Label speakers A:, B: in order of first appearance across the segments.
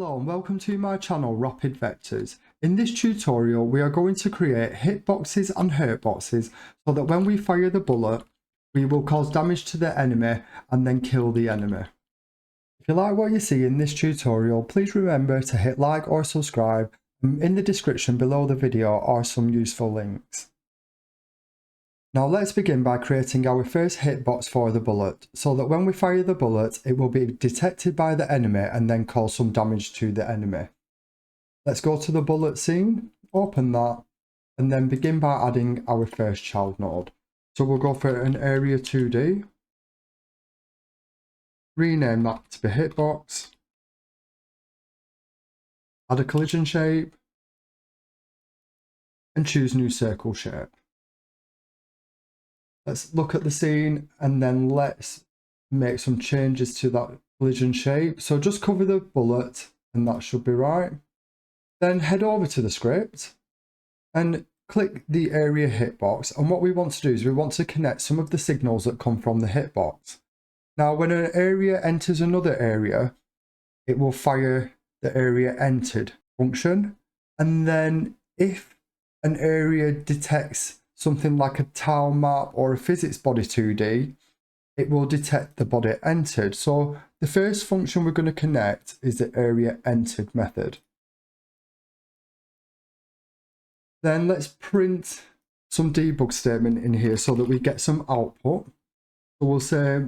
A: Hello and welcome to my channel Rapid Vectors. In this tutorial we are going to create hitboxes and hurtboxes so that when we fire the bullet we will cause damage to the enemy and then kill the enemy. If you like what you see in this tutorial, please remember to hit like or subscribe, and in the description below the video are some useful links. Now let's begin by creating our first hitbox for the bullet, so that when we fire the bullet it will be detected by the enemy and then cause some damage to the enemy. Let's go to the bullet scene, open that, and then begin by adding our first child node. So we'll go for an area 2D, rename that to be hitbox, add a collision shape, and choose new circle shape. Let's look at the scene and then let's make some changes to that collision shape. So just cover the bullet and that should be right. Then head over to the script and click the area hitbox. And what we want to do is we want to connect some of the signals that come from the hitbox. Now when an area enters another area, it will fire the area entered function. And then if an area detects something like a tile map or a physics body 2D, it will detect the body entered. So the first function we're going to connect is the area entered method. Then let's print some debug statement in here so that we get some output. So we'll say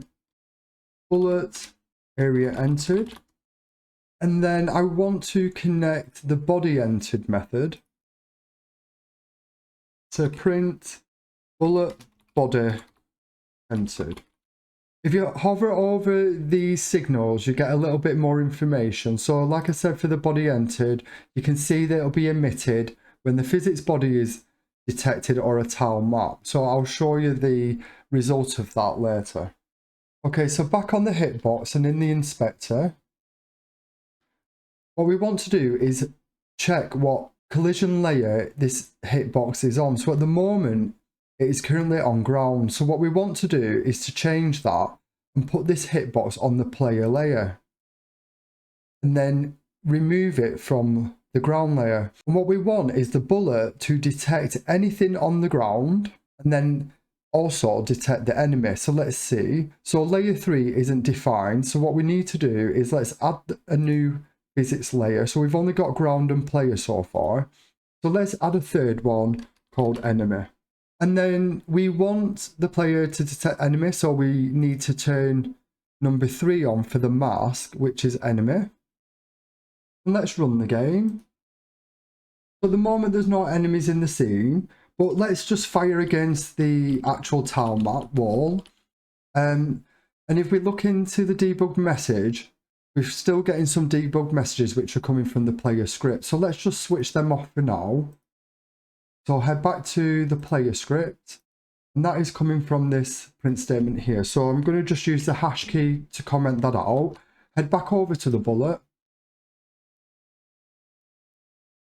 A: bullet area entered, and then I want to connect the body entered method to print bullet body entered. If you hover over these signals, you get a little bit more information. So like I said, for the body entered, you can see that it'll be emitted when the physics body is detected or a tile map. So I'll show you the result of that later. Okay, so back on the hitbox and in the inspector, what we want to do is check what collision layer this hitbox is on. So at the moment it is currently on ground. So what we want to do is to change that and put this hitbox on the player layer and then remove it from the ground layer. And what we want is the bullet to detect anything on the ground and then also detect the enemy. So let's see. So layer 3 isn't defined. So what we need to do is let's add a new physics layer. So we've only got ground and player so far. So let's add a third one called enemy. And then we want the player to detect enemy. So we need to turn number 3 on for the mask, which is enemy. And let's run the game. So at the moment there's no enemies in the scene, but let's just fire against the actual tile map wall. And if we look into the debug message, we're still getting some debug messages which are coming from the player script. So let's just switch them off for now. So head back to the player script, and that is coming from this print statement here. So I'm going to just use the hash key to comment that out. Head back over to the bullet.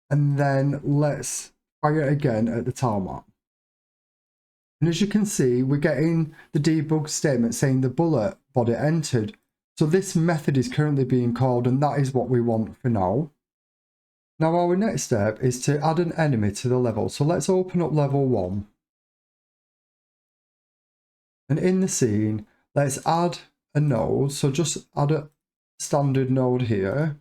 A: And then let's fire again at the tile map. And as you can see, we're getting the debug statement saying the bullet body entered. So this method is currently being called, and that is what we want for now. Now our next step is to add an enemy to the level. So let's open up level 1. And in the scene, let's add a node. So just add a standard node here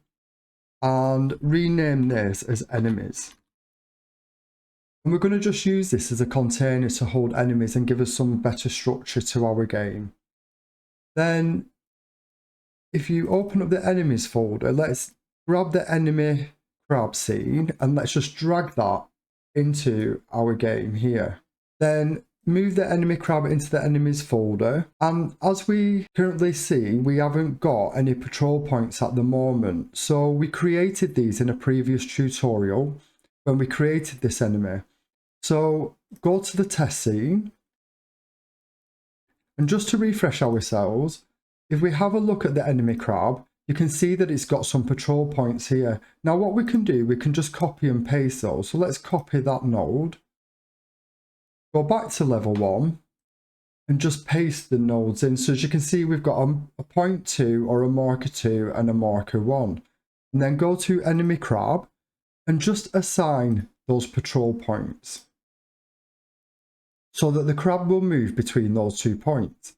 A: and rename this as enemies. And we're going to just use this as a container to hold enemies and give us some better structure to our game. Then if you open up the enemies folder, let's grab the enemy crab scene and let's just drag that into our game here. Then move the enemy crab into the enemies folder. And as we currently see, we haven't got any patrol points at the moment. So we created these in a previous tutorial when we created this enemy. So go to the test scene. And just to refresh ourselves, if we have a look at the enemy crab, you can see that it's got some patrol points here. Now what we can do, we can just copy and paste those. So let's copy that node. Go back to level 1 and just paste the nodes in. So as you can see, we've got a point 2 or a marker 2 and a marker 1. and then go to enemy crab and just assign those patrol points so that the crab will move between those 2 points.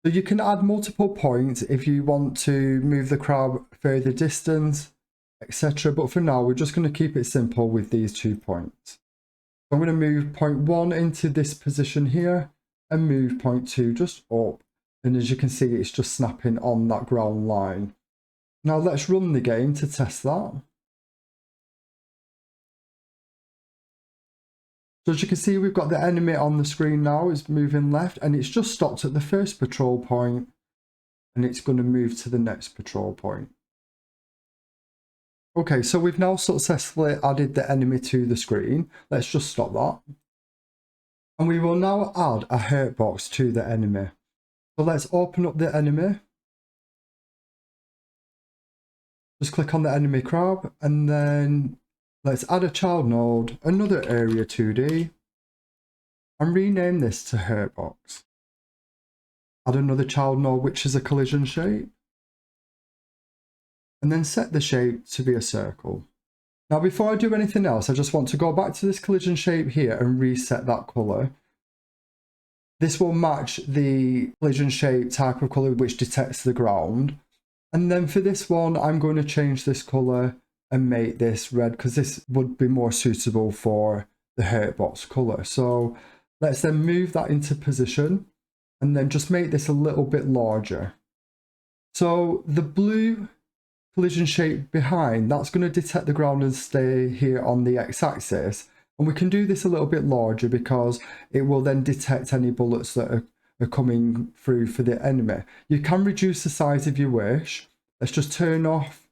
A: So you can add multiple points if you want to move the crab further distance, etc. But for now, we're just going to keep it simple with these 2 points. I'm going to move point 1 into this position here and move point 2 just up. And as you can see, it's just snapping on that ground line. Now let's run the game to test that. So as you can see, we've got the enemy on the screen now. It's moving left and it's just stopped at the first patrol point and it's going to move to the next patrol point. Okay, so we've now successfully added the enemy to the screen. Let's just stop that. And we will now add a hurtbox to the enemy. So let's open up the enemy. Just click on the enemy crab and then let's add a child node, another area 2D, and rename this to Hurtbox. Add another child node which is a collision shape. And then set the shape to be a circle. Now before I do anything else, I just want to go back to this collision shape here and reset that colour. This will match the collision shape type of colour which detects the ground. And then for this one, I'm going to change this colour and make this red because this would be more suitable for the Hurtbox colour. So let's then move that into position and then just make this a little bit larger. So the blue collision shape behind, that's going to detect the ground and stay here on the x-axis. And we can do this a little bit larger because it will then detect any bullets that are coming through for the enemy. You can reduce the size if you wish. Let's just turn off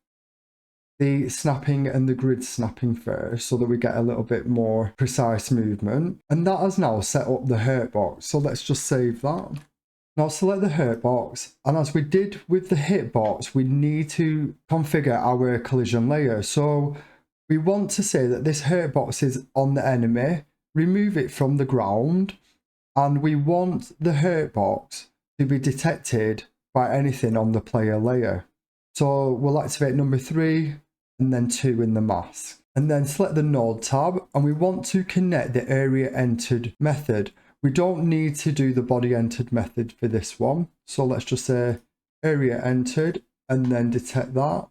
A: the snapping and the grid snapping first so that we get a little bit more precise movement. And that has now set up the Hurtbox. So let's just save that. Now select the Hurtbox, and as we did with the Hitbox, we need to configure our collision layer. So we want to say that this Hurtbox is on the enemy, remove it from the ground, and we want the Hurtbox to be detected by anything on the player layer. So we'll activate number 3 and then 2 in the mask. And then select the node tab, and we want to connect the area entered method. We don't need to do the body entered method for this one. So let's just say area entered and then detect that.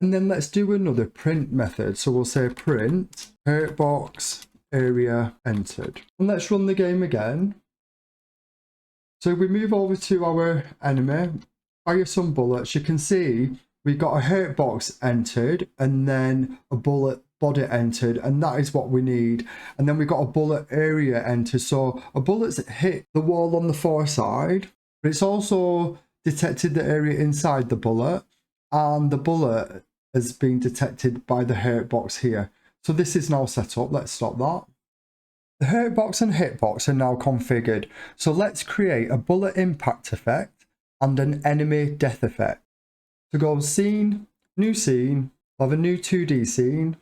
A: And then let's do another print method. So we'll say print Hurtbox area entered. And let's run the game again. So we move over to our enemy, fire some bullets. You can see we got a Hurtbox entered and then a bullet body entered, and that is what we need. And then we got a bullet area entered, so a bullet's hit the wall on the far side, but it's also detected the area inside the bullet, and the bullet has been detected by the Hurtbox here. So this is now set up. Let's stop that. The Hurtbox and Hitbox are now configured, so let's create a bullet impact effect and an enemy death effect. To go scene, new scene, we'll have a new 2D scene,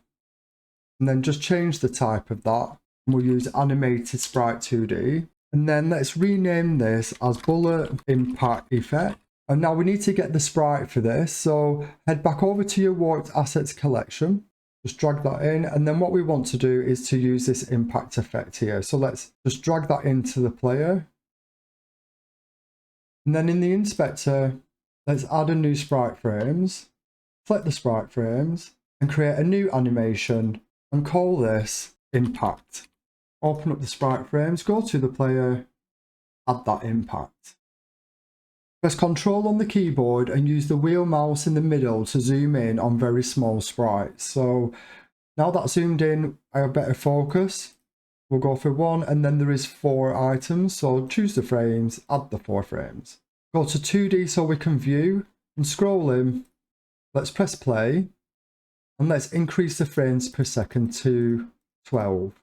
A: and then just change the type of that. And we'll use animated sprite 2D. And then let's rename this as bullet impact effect. And now we need to get the sprite for this. So head back over to your warped assets collection. Just drag that in. And then what we want to do is to use this impact effect here. So let's just drag that into the player. And then in the inspector, let's add a new sprite frames. Select the sprite frames and create a new animation. And call this impact. Open up the sprite frames, go to the player, add that impact. Press Ctrl on the keyboard and use the wheel mouse in the middle to zoom in on very small sprites. So now that's zoomed in, I have better focus. We'll go for 1, and then there is 4 items. So choose the frames, add the 4 frames. Go to 2D so we can view and scroll in. Let's press play. And let's increase the frames per second to 12.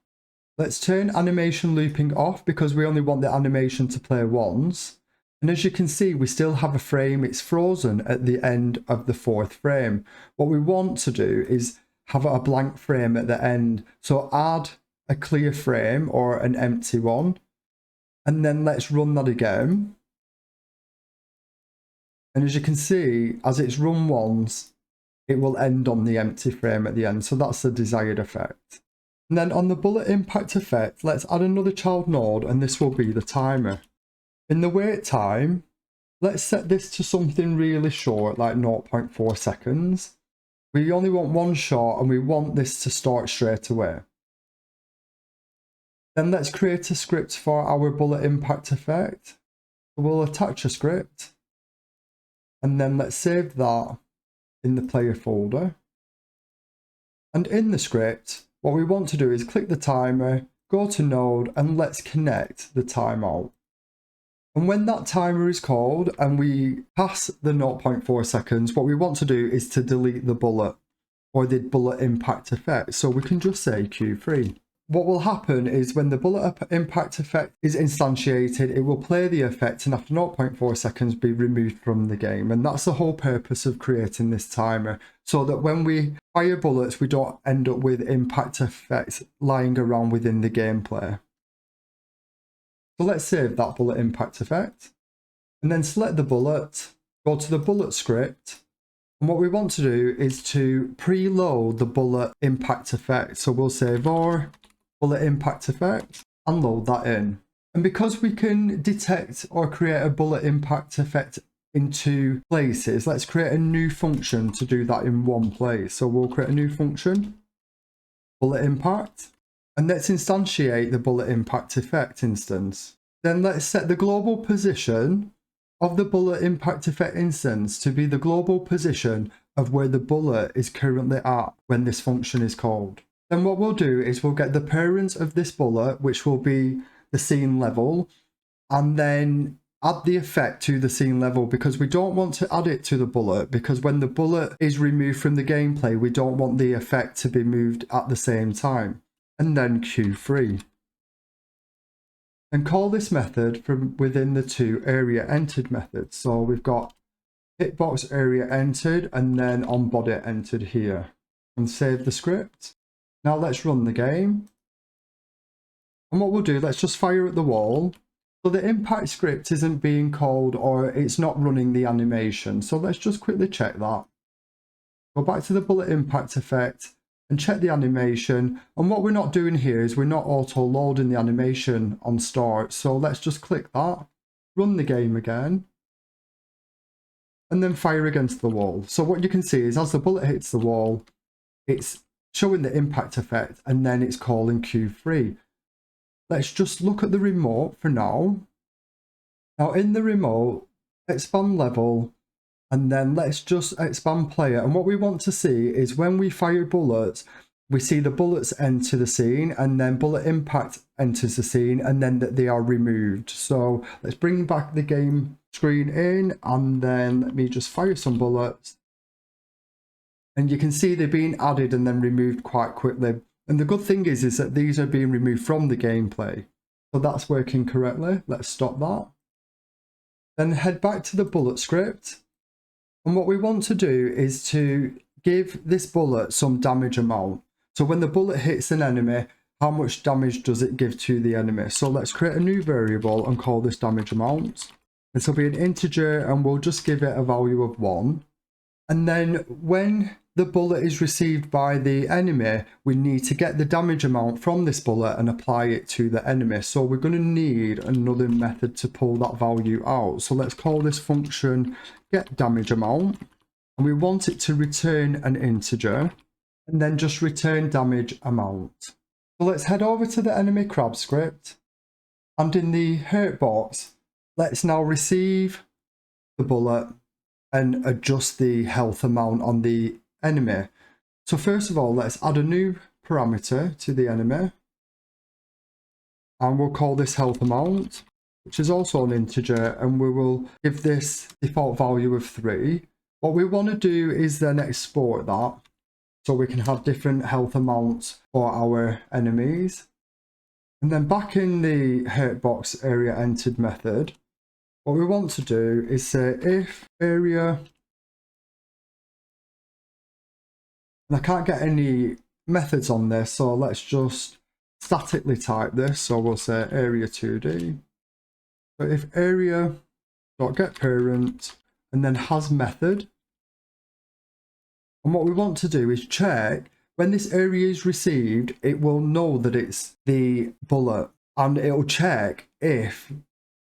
A: Let's turn animation looping off because we only want the animation to play once. And as you can see, we still have a frame. It's frozen at the end of the 4th frame. What we want to do is have a blank frame at the end. So add a clear frame or an empty one. And then let's run that again. And as you can see, as it's run once, it will end on the empty frame at the end. So that's the desired effect. And then on the bullet impact effect, let's add another child node, and this will be the timer. In the wait time, let's set this to something really short, like 0.4 seconds. We only want one shot and we want this to start straight away. Then let's create a script for our bullet impact effect. We'll attach a script and then let's save that in the player folder. And in the script, what we want to do is click the timer, go to node, and let's connect the timeout. And when that timer is called and we pass the 0.4 seconds, what we want to do is to delete the bullet or the bullet impact effect. So we can just say Q3. What will happen is when the bullet impact effect is instantiated, it will play the effect and after 0.4 seconds be removed from the game. And that's the whole purpose of creating this timer, so that when we fire bullets, we don't end up with impact effects lying around within the gameplay. So let's save that bullet impact effect and then select the bullet, go to the bullet script. And what we want to do is to preload the bullet impact effect. So we'll say var bullet impact effect and load that in. And because we can detect or create a bullet impact effect in two places, let's create a new function to do that in one place. So we'll create a new function, bullet impact, and let's instantiate the bullet impact effect instance. Then let's set the global position of the bullet impact effect instance to be the global position of where the bullet is currently at when this function is called. Then what we'll do is we'll get the parent of this bullet, which will be the scene level, and then add the effect to the scene level, because we don't want to add it to the bullet, because when the bullet is removed from the gameplay, we don't want the effect to be moved at the same time. And then Q3. And call this method from within the two area entered methods. So we've got hitbox area entered and then on body entered here. And save the script. Now let's run the game. And what we'll do, let's just fire at the wall. So the impact script isn't being called, or it's not running the animation. So let's just quickly check that. Go back to the bullet impact effect and check the animation. And what we're not doing here is we're not auto loading the animation on start. So let's just click that, run the game again, and then fire against the wall. So what you can see is as the bullet hits the wall, it's showing the impact effect and then it's calling Q3. Let's just look at the remote for now. Now in the remote, expand level, and then let's just expand player. And what we want to see is when we fire bullets, we see the bullets enter the scene and then bullet impact enters the scene and then that they are removed. So let's bring back the game screen in and then let me just fire some bullets. And you can see they're being added and then removed quite quickly. And the good thing is that these are being removed from the gameplay. So that's working correctly. Let's stop that. Then head back to the bullet script. And what we want to do is to give this bullet some damage amount. So when the bullet hits an enemy, how much damage does it give to the enemy? So let's create a new variable and call this damage amount. This will be an integer and we'll just give it a value of 1. And then when the bullet is received by the enemy, we need to get the damage amount from this bullet and apply it to the enemy. So we're going to need another method to pull that value out. So let's call this function get damage amount, and we want it to return an integer and then just return damage amount. So let's head over to the enemy crab script, and in the hurtbox, let's now receive the bullet and adjust the health amount on the enemy. So first of all, let's add a new parameter to the enemy and we'll call this health amount, which is also an integer, and we will give this default value of 3. What we want to do is then export that so we can have different health amounts for our enemies. And then back in the hurtbox area entered method, what we want to do is say if area, and I can't get any methods on this, so let's just statically type this. So we'll say area 2D. So if area.getParent and then has method, And what we want to do is check when this area is received, it will know that it's the bullet, and it'll check if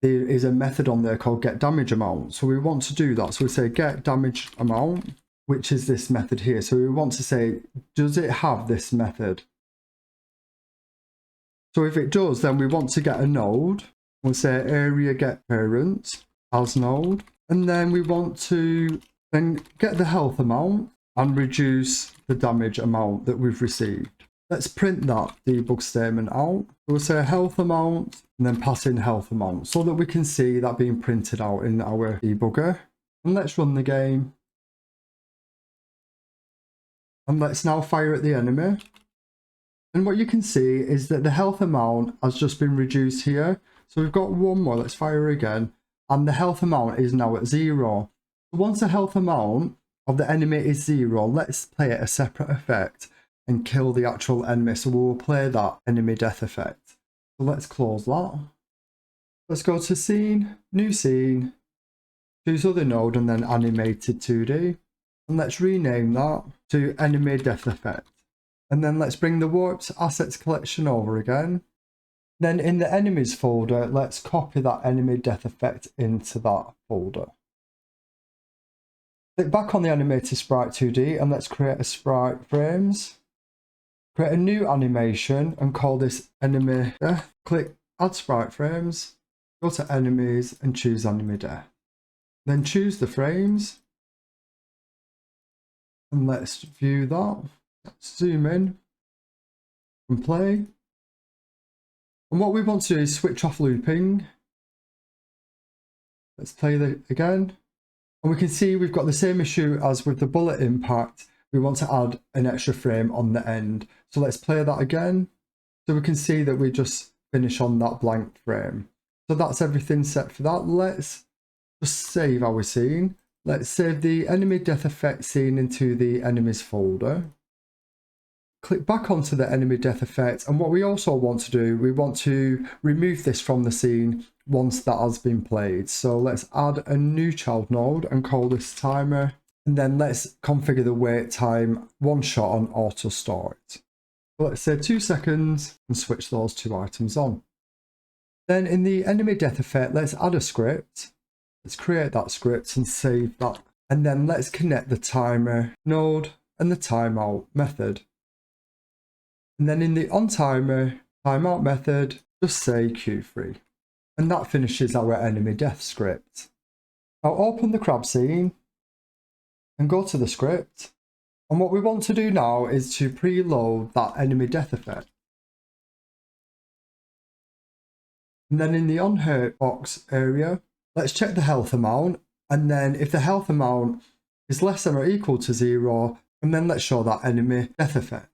A: there is a method on there called get damage amount. So we want to do that. So we say get damage amount, which is this method here. So we want to say, does it have this method? So if it does, then we want to get a node. We'll say area get parent as node. And then we want to then get the health amount and reduce the damage amount that we've received. Let's print that debug statement out. We'll say health amount and then pass in health amount so that we can see that being printed out in our debugger. And let's run the game. And let's now fire at the enemy. And what you can see is that the health amount has just been reduced here. So we've got one more, let's fire again. And the health amount is now at 0. So once the health amount of the enemy is 0, let's play it a separate effect and kill the actual enemy. So we will play that enemy death effect. So let's close that. Let's go to scene, new scene, choose other node and then animated 2D. And let's rename that to enemy death effect. And then let's bring the warped assets collection over again. Then in the enemies folder, let's copy that enemy death effect into that folder. Click back on the animated sprite 2D and let's create a sprite frames. Create a new animation and call this enemy death. Click add sprite frames, go to enemies and choose enemy death. Then choose the frames. And let's view that. Let's zoom in and play. And what we want to do is switch off looping. Let's play that again. And we can see we've got the same issue as with the bullet impact. We want to add an extra frame on the end. So let's play that again. So we can see that we just finish on that blank frame. So that's everything set for that. Let's just save our scene. Let's save the enemy death effect scene into the enemies folder. Click back onto the enemy death effect, and what we also want to do, we want to remove this from the scene once that has been played. So let's add a new child node and call this timer, and then let's configure the wait time one shot on auto start. So let's say 2 seconds and switch those two items on. Then in the enemy death effect, let's add a script. Let's create that script and save that, and then let's connect the timer node and the timeout method. And then in the onTimer timeout method, just say Q3. And that finishes our enemy death script. Now open the crab scene and go to the script. And what we want to do now is to preload that enemy death effect. And then in the onHurtbox area, let's check the health amount. And then if the health amount is less than or equal to 0, and then let's show that enemy death effect.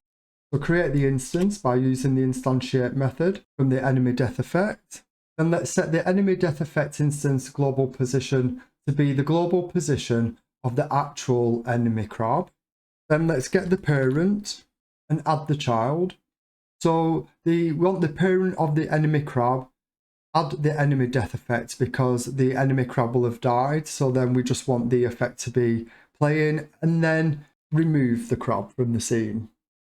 A: So create the instance by using the instantiate method from the enemy death effect. Then let's set the enemy death effect instance global position to be the global position of the actual enemy crab. Then let's get the parent and add the child. So we want the parent of the enemy crab, add the enemy death effect because the enemy crab will have died. So then we just want the effect to be playing, and then remove the crab from the scene.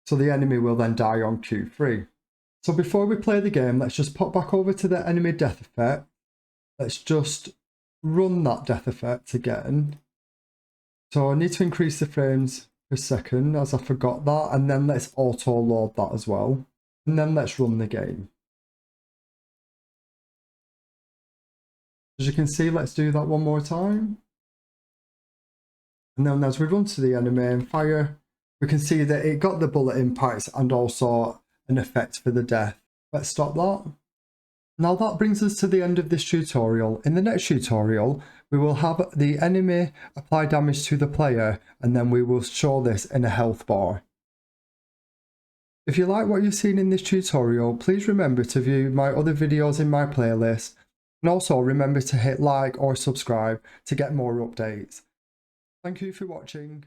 A: So the enemy will then die on Q3. So before we play the game, let's just pop back over to the enemy death effect. Let's just run that death effect again. So I need to increase the frames per second as I forgot that. And then let's auto load that as well. And then let's run the game. As you can see, let's do that one more time. And then as we run to the enemy and fire, we can see that it got the bullet impacts and also an effect for the death. Let's stop that. Now that brings us to the end of this tutorial. In the next tutorial, we will have the enemy apply damage to the player, and then we will show this in a health bar. If you like what you've seen in this tutorial, please remember to view my other videos in my playlist, and also remember to hit like or subscribe to get more updates. Thank you for watching.